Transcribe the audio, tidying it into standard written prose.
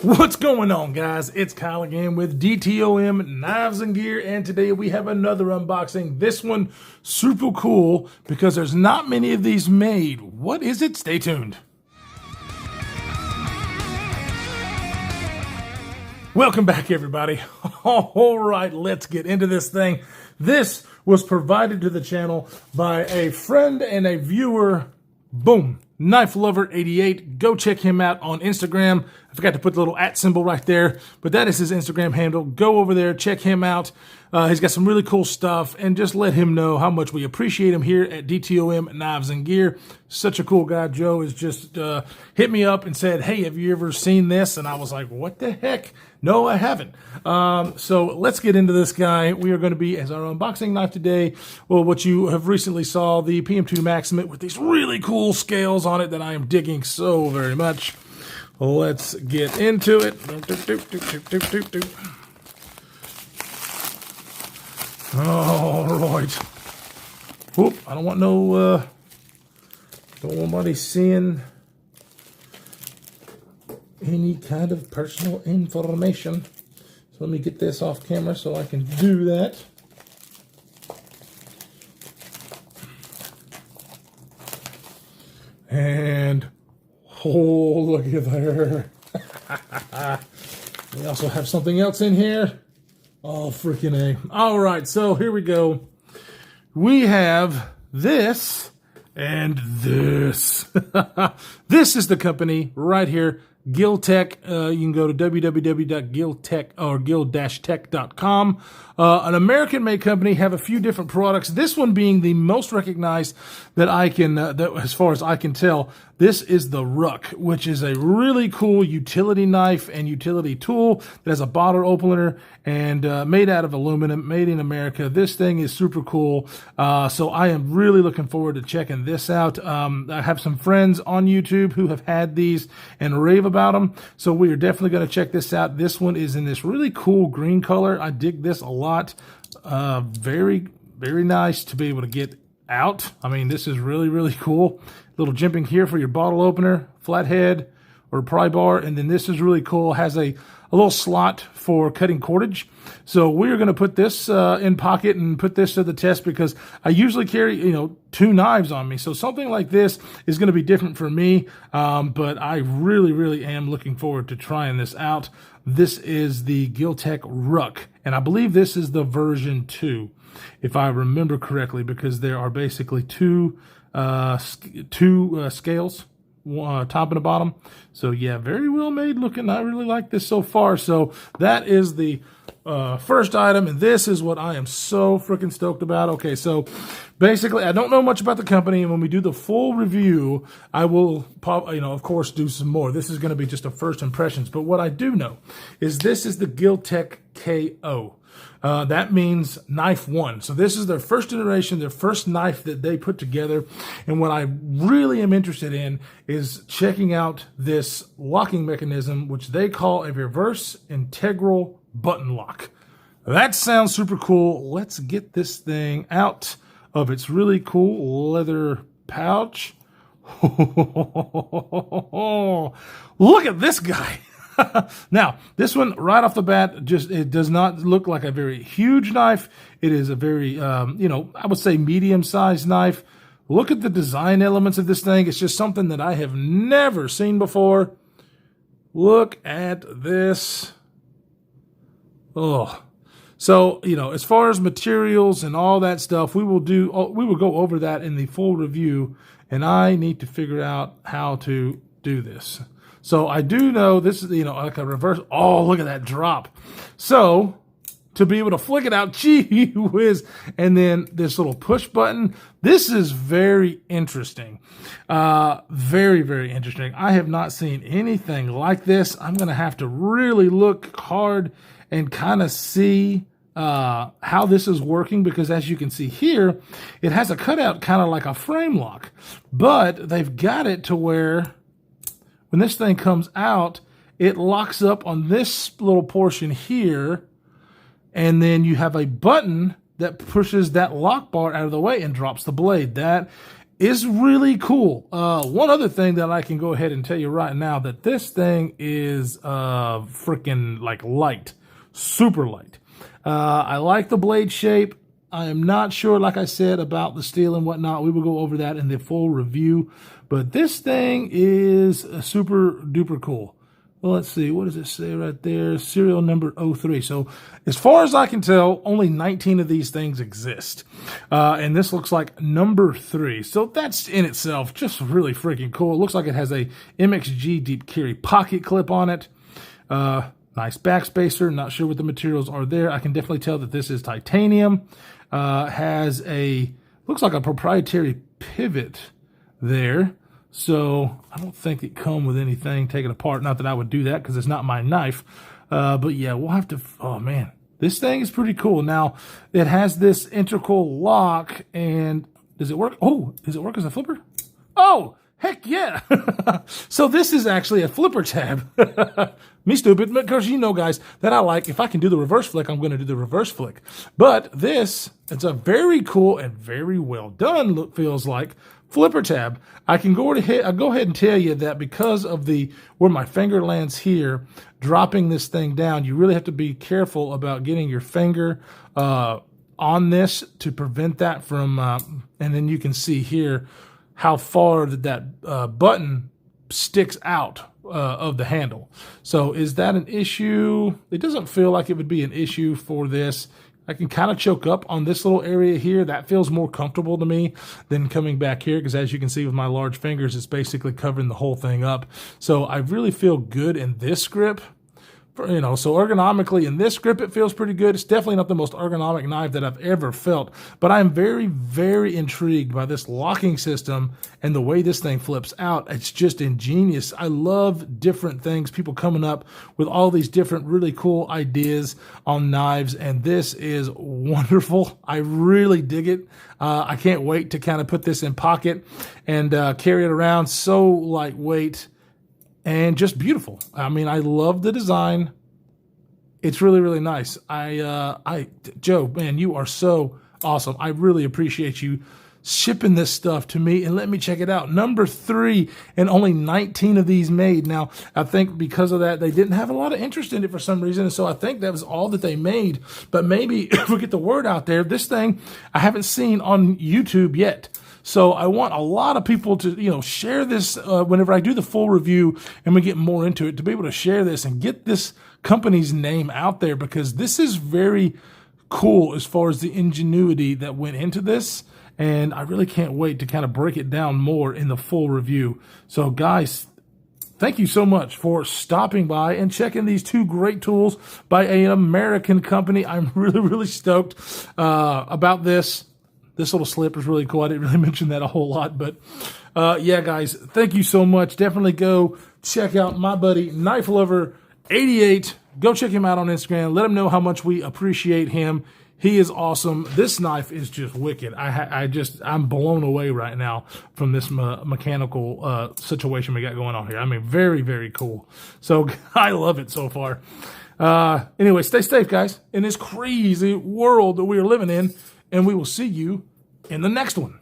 What's going on, guys? It's Kyle again with DTOM Knives and Gear, and today we have another unboxing. This one super cool because there's not many of these made. What is it? Stay tuned. Welcome back, everybody. All right, let's get into this thing. This was provided to the channel by a friend and a viewer. Boom. knifelover88. Go check him out on Instagram. I forgot to put the little @ symbol right there, but that is his Instagram handle. Go over there, check him out. He's got some really cool stuff, and just let him know how much we appreciate him here at DTOM Knives and Gear. Such a cool guy. Joe has just hit me up and said, "Hey, have you ever seen this?" And I was like, "What the heck? No, I haven't." So let's get into this guy. We are going to be, as our unboxing knife today, well, what you have recently saw, the PM2 Maximate with these really cool scales on it that I am digging so very much. Let's get into it. All right. Whoop, I don't want no, don't want nobody seeing any kind of personal information. So let me get this off camera so I can do that. And oh, look at there. We also have something else in here. Oh, freaking A. All right, so here we go. We have this and this. This is the company right here, Gil-Tek. You can go to www.gil-tek or gil-tech.com. An American-made company, have a few different products. This one being the most recognized that I can, as far as I can tell. This is the RUK, which is a really cool utility knife and utility tool that has a bottle opener and made out of aluminum, made in America. This thing is super cool. So I am really looking forward to checking this out. I have some friends on YouTube who have had these and rave about them. So we are definitely going to check this out. This one is in this really cool green color. I dig this a lot. Very, very nice to be able to get out. I mean, this is really, really cool. Little jimping here for your bottle opener, flathead or pry bar. And then this is really cool. Has a little slot for cutting cordage. So we're going to put this in pocket and put this to the test because I usually carry, two knives on me. So something like this is going to be different for me. But I really, really am looking forward to trying this out. This is the Gil-Tek RUK. And I believe this is the version 2, if I remember correctly, because there are basically two scales, top and a bottom. So yeah, very well made looking. I really like this so far. So that is the first item, and this is what I am so freaking stoked about. Okay, so basically I don't know much about the company, and when we do the full review, I will of course do some more. This is going to be just a first impressions, but what I do know is this is the Gil-Tek KO. That means knife 1. So this is their first iteration, their first knife that they put together. And what I really am interested in is checking out this locking mechanism, which they call a reverse integral button lock. That sounds super cool. Let's get this thing out of its really cool leather pouch. Look at this guy. Now, this one right off the bat, it does not look like a very huge knife. It is a very, I would say medium-sized knife. Look at the design elements of this thing. It's just something that I have never seen before. Look at this. Oh, so, as far as materials and all that stuff, we will go over that in the full review, and I need to figure out how to do this. So I do know this is, like a reverse. Oh, look at that drop. So to be able to flick it out, gee whiz, and then this little push button. This is very interesting. Very, very interesting. I have not seen anything like this. I'm going to have to really look hard and kind of see how this is working, because as you can see here, it has a cutout kind of like a frame lock, but they've got it to where when this thing comes out, it locks up on this little portion here, and then you have a button that pushes that lock bar out of the way and drops the blade. That is really cool. One other thing that I can go ahead and tell you right now, that this thing is freaking like light, super light. I like the blade shape. I am not sure, like I said, about the steel and whatnot. We will go over that in the full review. But this thing is super duper cool. Well, let's see. What does it say right there? Serial number 03. So as far as I can tell, only 19 of these things exist. And this looks like number 3. So that's in itself just really freaking cool. It looks like it has a MXG deep carry pocket clip on it. Nice backspacer. Not sure what the materials are there. I can definitely tell that this is titanium. Has looks like a proprietary pivot there. So I don't think it come with anything taken apart. Not that I would do that because it's not my knife. But yeah, we'll have to, oh man, this thing is pretty cool. Now it has this integral lock, and does it work? Oh, does it work as a flipper? Oh, heck yeah. So this is actually a flipper tab. Me stupid, because you know, guys, that I like, if I can do the reverse flick, I'm going to do the reverse flick. But this, it's a very cool and very well done, look, feels like, flipper tab. I can go ahead and tell you that because of where my finger lands here, dropping this thing down, you really have to be careful about getting your finger on this to prevent that from, and then you can see here how far that button sticks out of the handle. So is that an issue? It doesn't feel like it would be an issue for this. I can kind of choke up on this little area here. That feels more comfortable to me than coming back here, because as you can see with my large fingers, it's basically covering the whole thing up. So I really feel good in this grip. You know, so ergonomically in this grip, it feels pretty good. It's definitely not the most ergonomic knife that I've ever felt, but I'm very, very intrigued by this locking system and the way this thing flips out. It's just ingenious. I love different things, people coming up with all these different really cool ideas on knives, and this is wonderful. I really dig it. I can't wait to kind of put this in pocket and carry it around. So lightweight. And just beautiful. I mean, I love the design. It's really, really nice. Joe, man, you are so awesome. I really appreciate you shipping this stuff to me and let me check it out. Number 3, and only 19 of these made. Now, I think because of that, they didn't have a lot of interest in it for some reason. And so I think that was all that they made. But maybe if we get the word out there, this thing I haven't seen on YouTube yet. So I want a lot of people to, you know, share this whenever I do the full review and we get more into it, to be able to share this and get this company's name out there, because this is very cool as far as the ingenuity that went into this. And I really can't wait to kind of break it down more in the full review. So guys, thank you so much for stopping by and checking these 2 great tools by an American company. I'm really, really stoked about this. This little slip is really cool. I didn't really mention that a whole lot, but yeah, guys, thank you so much. Definitely go check out my buddy knifelover88. Go check him out on Instagram. Let him know how much we appreciate him. He is awesome. This knife is just wicked. I'm blown away right now from this mechanical situation we got going on here. I mean, very, very cool. So I love it so far. Anyway, stay safe, guys, in this crazy world that we are living in. And we will see you in the next one.